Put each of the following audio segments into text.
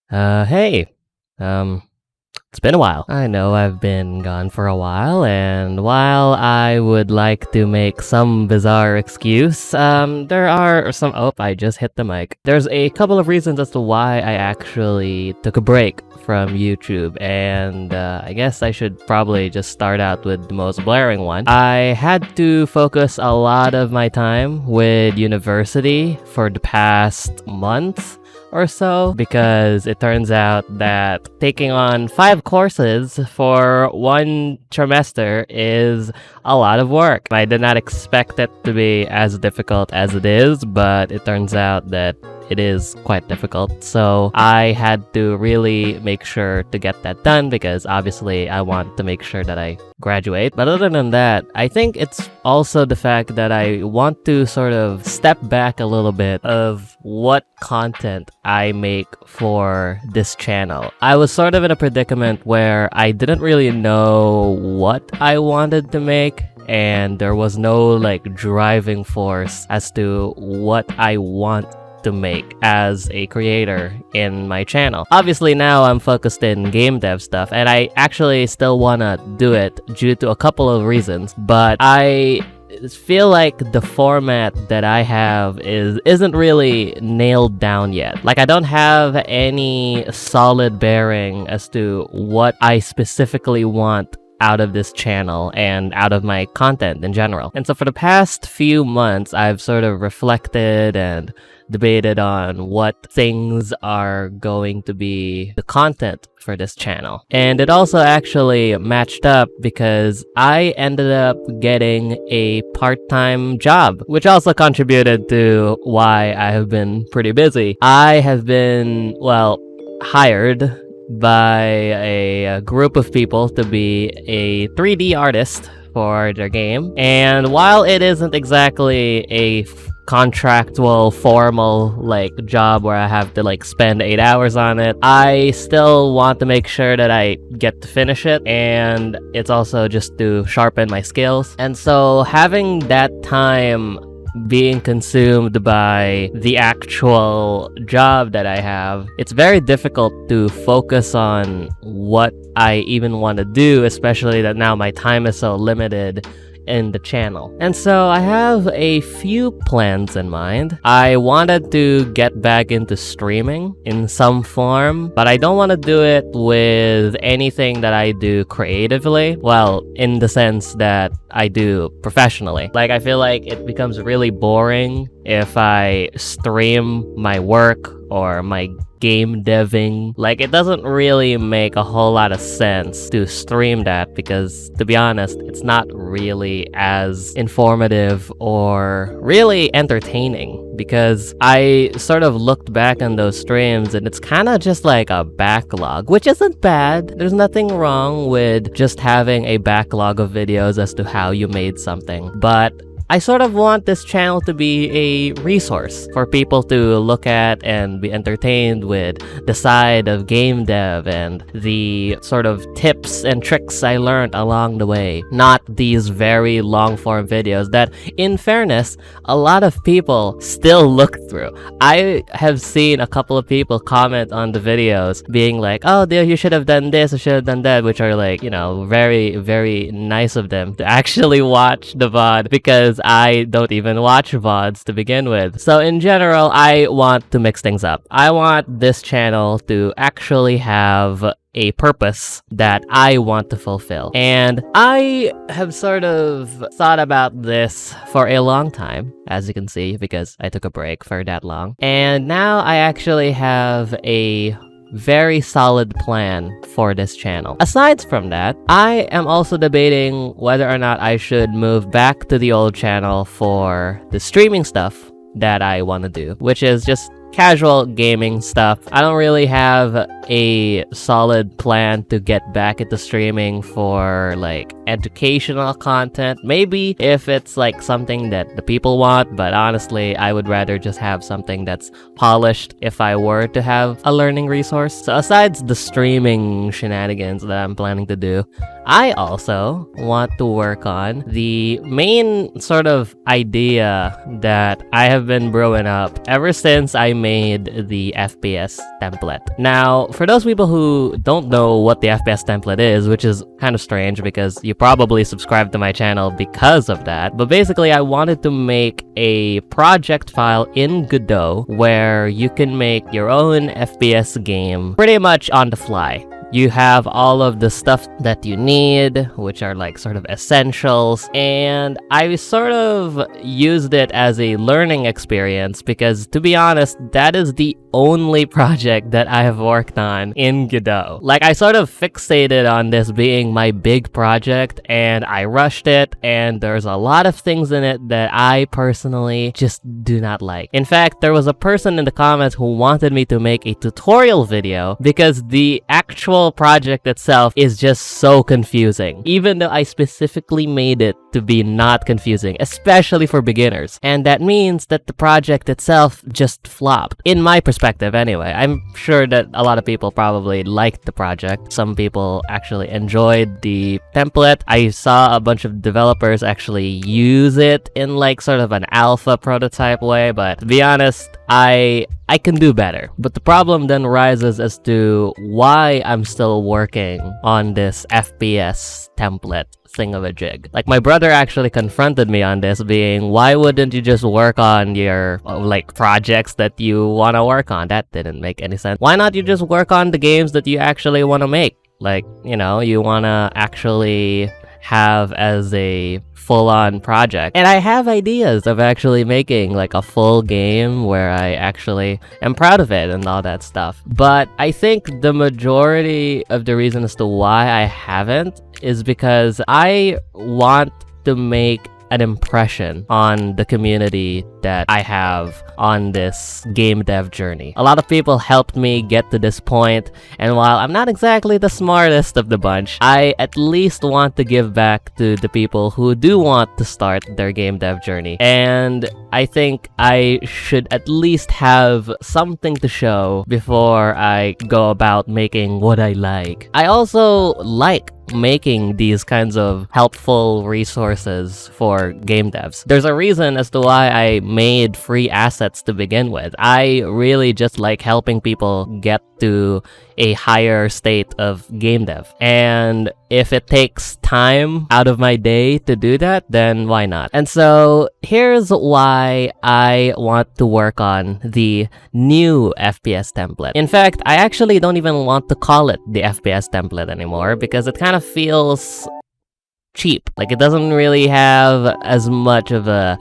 Hey. Um, it's been a while. I know I've been gone for a while, and while I would like to make some bizarre excuse, there are some— oh, I just hit the mic. There's a couple of reasons as to why I actually took a break from YouTube, and I guess I should probably just start out with the most blaring one. I had to focus a lot of my time with university for the past month or so, because it turns out that taking on 5 courses for one trimester is a lot of work. I did not expect it to be as difficult as it is, but it turns out that it is quite difficult. So I had to really make sure to get that done, because obviously I want to make sure that I graduate. But other than that, I think it's also the fact that I want to sort of step back a little bit of what content I make for this channel. I was sort of in a predicament where I didn't really know what I wanted to make, and there was no like driving force as to what I want to make as a creator in my channel. Obviously now I'm focused in game dev stuff, and I actually still wanna do it due to a couple of reasons, but I feel like the format that I have isn't really nailed down yet. Like, I don't have any solid bearing as to what I specifically want out of this channel and out of my content in general. And so for the past few months, I've sort of reflected and debated on what things are going to be the content for this channel. And it also actually matched up because I ended up getting a part-time job, which also contributed to why I have been pretty busy. I have been, well, hired by a group of people to be a 3D artist for their game. And while it isn't exactly a contractual formal like job where I have to like spend 8 hours on it, I still want to make sure that I get to finish it, and it's also just to sharpen my skills. And so having that time being consumed by the actual job that I have, it's very difficult to focus on what I even want to do, especially that now my time is so limited in the channel. And so I have a few plans in mind. I wanted to get back into streaming in some form, but I don't want to do it with anything that I do creatively. Well, in the sense that I do professionally. Like, I feel like it becomes really boring if I stream my work or my game deving. Like, it doesn't really make a whole lot of sense to stream that, because to be honest, it's not really as informative or really entertaining. Because I sort of looked back on those streams and it's kind of just like a backlog, which isn't bad. There's nothing wrong with just having a backlog of videos as to how you made something, but I sort of want this channel to be a resource for people to look at and be entertained with the side of game dev and the sort of tips and tricks I learned along the way. Not these very long form videos that, in fairness, a lot of people still look through. I have seen a couple of people comment on the videos being like, oh, you should have done this, you should have done that, which are like, you know, very, very nice of them to actually watch the VOD, because I don't even watch VODs to begin with. So in general, I want to mix things up. I want this channel to actually have a purpose that I want to fulfill. And I have sort of thought about this for a long time, as you can see, because I took a break for that long. And now I actually have a very solid plan for this channel. Aside from that, I am also debating whether or not I should move back to the old channel for the streaming stuff that I want to do, which is just casual gaming stuff. I don't really have a solid plan to get back into streaming for like educational content. Maybe if it's like something that the people want, but honestly, I would rather just have something that's polished if I were to have a learning resource. So aside the streaming shenanigans that I'm planning to do, I also want to work on the main sort of idea that I have been brewing up ever since I made the FPS template. Now, for those people who don't know what the FPS template is, which is kind of strange because you probably subscribed to my channel because of that, but basically I wanted to make a project file in Godot where you can make your own FPS game pretty much on the fly. You have all of the stuff that you need, which are like sort of essentials, and I sort of used it as a learning experience because, to be honest, that is the only project that I have worked on in Godot. Like, I sort of fixated on this being my big project, and I rushed it, and there's a lot of things in it that I personally just do not like. In fact, there was a person in the comments who wanted me to make a tutorial video because the actual project itself is just so confusing, even though I specifically made it to be not confusing, especially for beginners. And that means that the project itself just flopped, in my perspective anyway. I'm sure that a lot of people probably liked the project. Some people actually enjoyed the template. I saw a bunch of developers actually use it in like sort of an alpha prototype way, but to be honest, I can do better. But the problem then rises as to why I'm still working on this FPS template thingamajig. Like, my brother actually confronted me on this, being, why wouldn't you just work on your like projects that you want to work on? That didn't make any sense. Why not you just work on the games that you actually want to make? Like, you know, you want to actually have as a full-on project. And I have ideas of actually making like a full game where I actually am proud of it and all that stuff. But I think the majority of the reason as to why I haven't is because I want to make an impression on the community that I have on this game dev journey. A lot of people helped me get to this point, and while I'm not exactly the smartest of the bunch, I at least want to give back to the people who do want to start their game dev journey. And I think I should at least have something to show before I go about making what I like. I also like making these kinds of helpful resources for game devs. There's a reason as to why I made free assets to begin with. I really just like helping people get to a higher state of game dev. And if it takes time out of my day to do that, then why not? And so here's why I want to work on the new FPS template. In fact, I actually don't even want to call it the FPS template anymore because it kind of feels cheap. Like, it doesn't really have as much of a,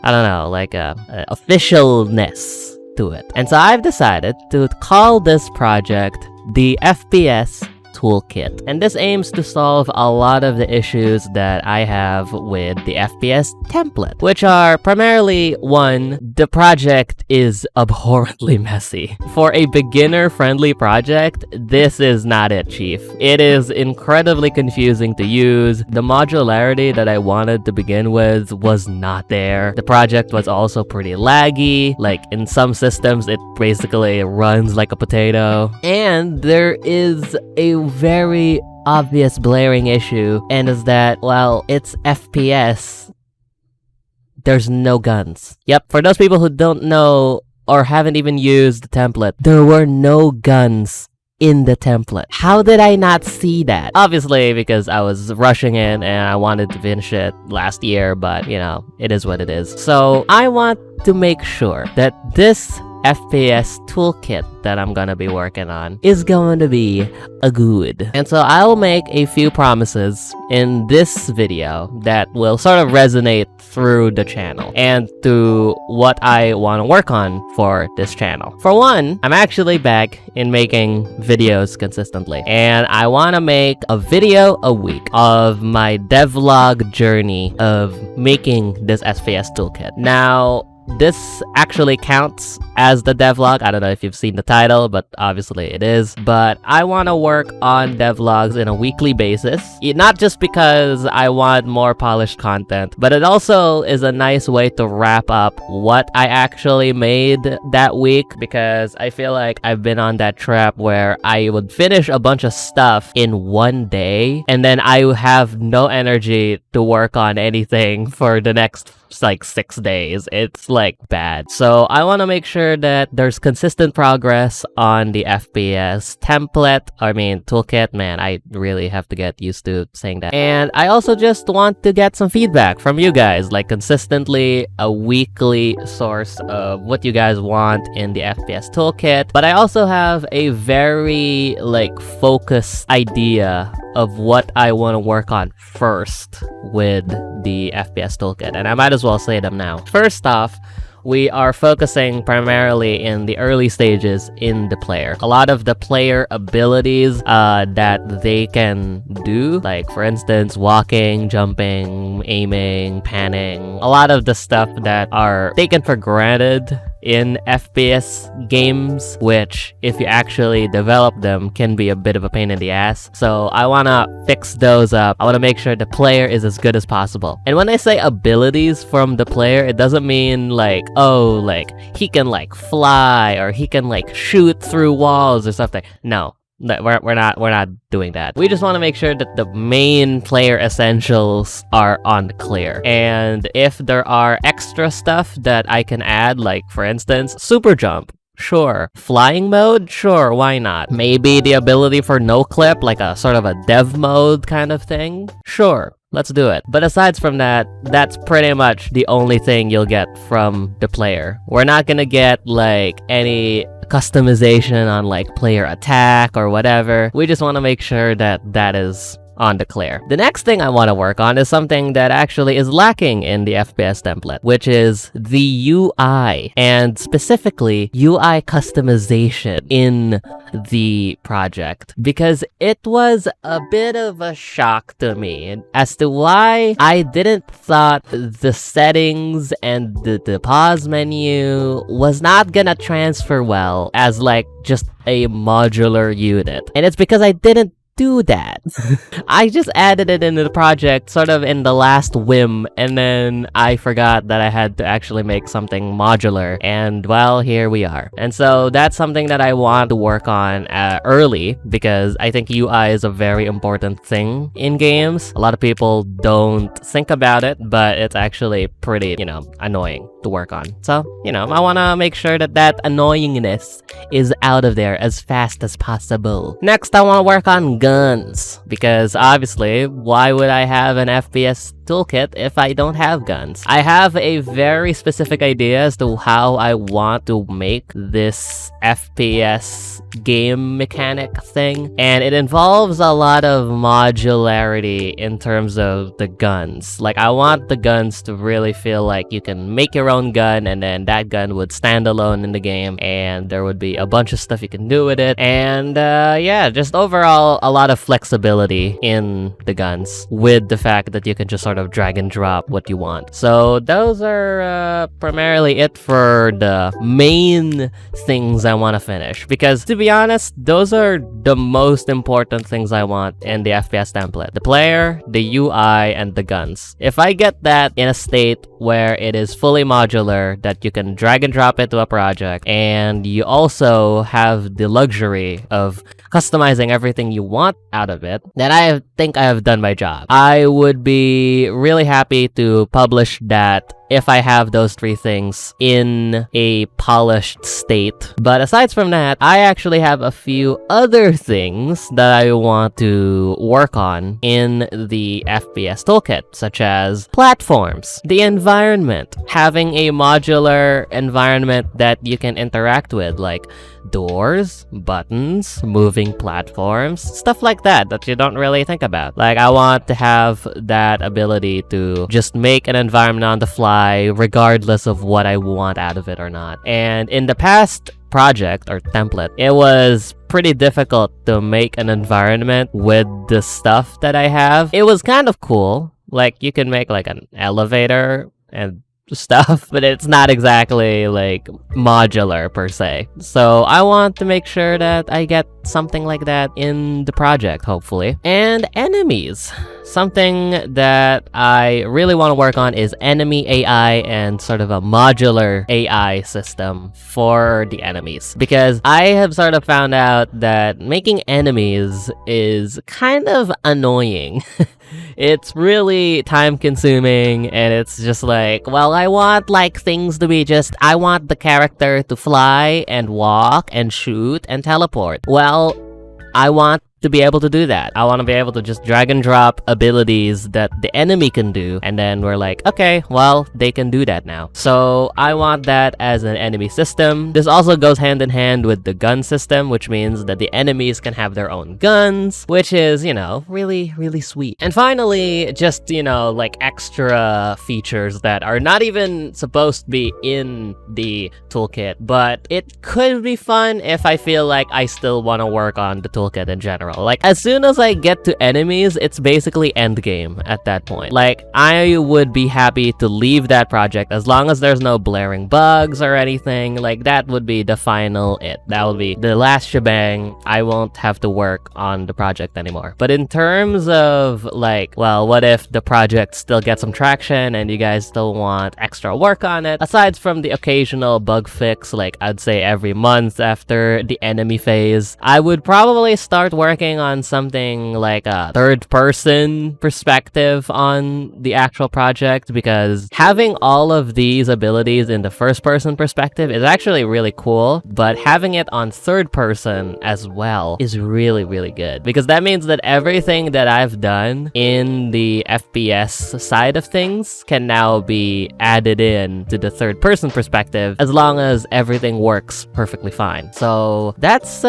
I don't know, like a officialness to it. And so I've decided to call this project the FPS Toolkit. And this aims to solve a lot of the issues that I have with the FPS template, which are primarily, one, the project is abhorrently messy. For a beginner-friendly project, this is not it, chief. It is incredibly confusing to use. The modularity that I wanted to begin with was not there. The project was also pretty laggy. Like, in some systems, it basically runs like a potato. And there is a very obvious blaring issue, and is that, well, it's FPS, there's no guns. Yep, for those people who don't know or haven't even used the template, there were no guns in the template. How did I not see that? Obviously, because I was rushing in and I wanted to finish it last year, but, you know, it is what it is. So I want to make sure that this FPS Toolkit that I'm gonna be working on is going to be a good. And so I'll make a few promises in this video that will sort of resonate through the channel and to what I want to work on for this channel. For one, I'm actually back in making videos consistently, and I want to make a video a week of my devlog journey of making this FPS Toolkit. Now, this actually counts as the devlog. I don't know if you've seen the title, but obviously it is. But I want to work on devlogs in a weekly basis. Not just because I want more polished content, but it also is a nice way to wrap up what I actually made that week, because I feel like I've been on that trap where I would finish a bunch of stuff in one day and then I have no energy to work on anything for the next like 6 days. It's like bad. So I want to make sure that there's consistent progress on the FPS template. I mean, toolkit, man, I really have to get used to saying that. And I also just want to get some feedback from you guys, like consistently a weekly source of what you guys want in the FPS toolkit. But I also have a very like focused idea of what I want to work on first with the FPS toolkit, and I might as well say them now. First off, we are focusing primarily in the early stages in the player. A lot of the player abilities that they can do, like for instance, walking, jumping, aiming, panning, a lot of the stuff that are taken for granted in FPS games, which if you actually develop them can be a bit of a pain in the ass. So I want to fix those up. I want to make sure the player is as good as possible. And when I say abilities from the player, it doesn't mean like, oh, like he can like fly or he can like shoot through walls or something. No. We're not doing that. We just want to make sure that the main player essentials are on the clear. And if there are extra stuff that I can add, like for instance, super jump, sure. Flying mode, sure, why not? Maybe the ability for no clip, like a sort of a dev mode kind of thing, sure. Let's do it. But aside from that, that's pretty much the only thing you'll get from the player. We're not gonna get like any customization on like player attack or whatever. We just want to make sure that that is on the clear. The next thing I want to work on is something that actually is lacking in the FPS template, which is the UI, and specifically UI customization in the project, because it was a bit of a shock to me as to why I didn't thought the settings and the pause menu was not gonna transfer well as like just a modular unit. And it's because I didn't do that. I just added it into the project sort of in the last whim, and then I forgot that I had to actually make something modular, and well, here we are. And so that's something that I want to work on early, because I think UI is a very important thing in games. A lot of people don't think about it, but it's actually pretty, annoying to work on. So, I want to make sure that that annoyingness is out of there as fast as possible. Next, I want to work on guns, because obviously, why would I have an FPS toolkit if I don't have guns? I have a very specific idea as to how I want to make this FPS game mechanic thing, and it involves a lot of modularity in terms of the guns. Like, I want the guns to really feel like you can make your own gun, and then that gun would stand alone in the game, and there would be a bunch of stuff you can do with it, and yeah, just overall a lot of flexibility in the guns, with the fact that you can just sort of drag and drop what you want. So those are primarily it for the main things I want to finish, because to be honest, those are the most important things I want in the FPS template: the player, the UI, and the guns. If I get that in a state where it is fully modular, that you can drag and drop it to a project, and you also have the luxury of customizing everything you want out of it, then I think I have done my job. I would be really happy to publish that if I have those three things in a polished state. But aside from that, I actually have a few other things that I want to work on in the FPS toolkit, such as platforms, the environment, having a modular environment that you can interact with, like doors, buttons, moving platforms, stuff like that you don't really think about. Like, I want to have that ability to just make an environment on the fly regardless of what I want out of it or not. And in the past project or template, it was pretty difficult to make an environment with the stuff that I have. It was kind of cool. Like, you can make like an elevator, and stuff, but it's not exactly like modular per se. So I want to make sure that I get something like that in the project, hopefully. And enemies. Something that I really want to work on is enemy AI and sort of a modular AI system for the enemies. Because I have sort of found out that making enemies is kind of annoying. It's really time consuming, and it's just like, well, I want like things to be just, I want the character to fly and walk and shoot and teleport. Well, I want to be able to do that. I want to be able to just drag and drop abilities that the enemy can do, and then we're like, okay, well, they can do that now. So I want that as an enemy system. This also goes hand in hand with the gun system, which means that the enemies can have their own guns, which is, you know, really, really sweet. And finally, just, you know, like extra features that are not even supposed to be in the toolkit, but it could be fun if I feel like I still want to work on the toolkit in general. Like, as soon as I get to enemies, it's basically endgame at that point. Like, I would be happy to leave that project as long as there's no blaring bugs or anything. Like, that would be the final it. That would be the last shebang. I won't have to work on the project anymore. But in terms of, like, well, what if the project still gets some traction and you guys still want extra work on it? Aside from the occasional bug fix, like, I'd say every month after the enemy phase, I would probably start working on something like a third-person perspective on the actual project, because having all of these abilities in the first-person perspective is actually really cool, but having it on third-person as well is really, really good, because that means that everything that I've done in the FPS side of things can now be added in to the third-person perspective, as long as everything works perfectly fine. So that's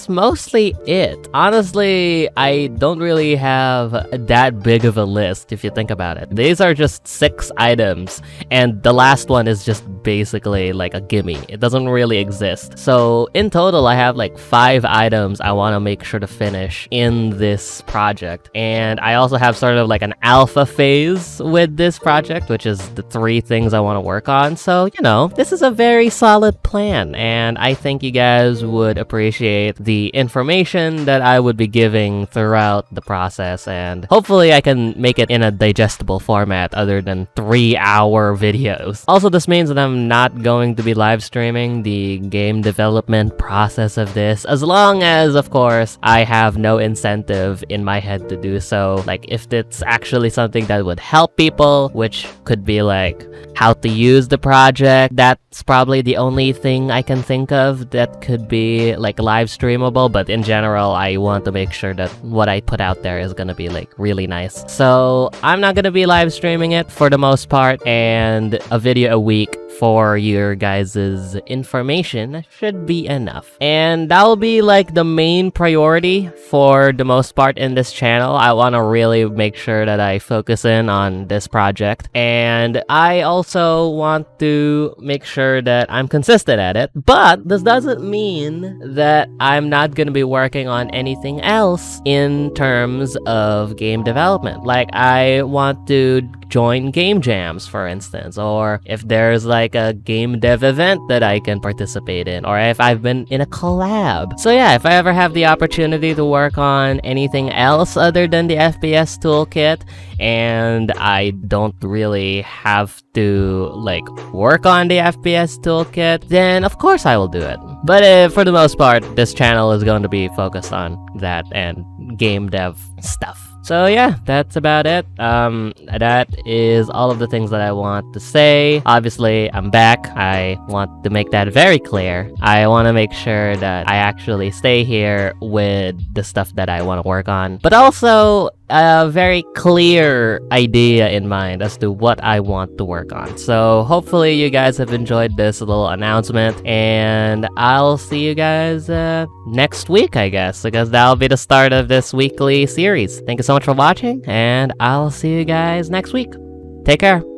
mostly it. Honestly, I don't really have that big of a list if you think about it. These are just 6 items, and the last one is just basically like a gimme. It doesn't really exist. So in total, I have like 5 items I want to make sure to finish in this project. And I also have sort of like an alpha phase with this project, which is the 3 things I want to work on. So, you know, this is a very solid plan, and I think you guys would appreciate the information that I would be giving throughout the process, and hopefully I can make it in a digestible format other than 3-hour videos. Also, this means that I'm not going to be live streaming the game development process of this, as long as, of course, I have no incentive in my head to do so. Like, if it's actually something that would help people, which could be like how to use the project, that's probably the only thing I can think of that could be like live streamable. But in general, I want to make sure that what I put out there is gonna be like really nice. So I'm not gonna be live streaming it for the most part, and a video a week for your guys' information should be enough. And that will be like the main priority for the most part in this channel. I want to really make sure that I focus in on this project, and I also want to make sure that I'm consistent at it. But this doesn't mean that I'm not going to be working on anything else in terms of game development. Like, I want to join game jams, for instance, or if there's like a game dev event that I can participate in, or if I've been in a collab. So yeah, if I ever have the opportunity to work on anything else other than the FPS Toolkit, and I don't really have to like work on the FPS Toolkit, then of course I will do it. But for the most part, this channel is going to be focused on that and game dev stuff. So yeah, that's about it. That is all of the things that I want to say. Obviously, I'm back. I want to make that very clear. I want to make sure that I actually stay here with the stuff that I want to work on, but also a very clear idea in mind as to what I want to work on. So hopefully you guys have enjoyed this little announcement, and I'll see you guys next week, I guess, because that'll be the start of this weekly series. Thank you so much for watching, and I'll see you guys next week. Take care.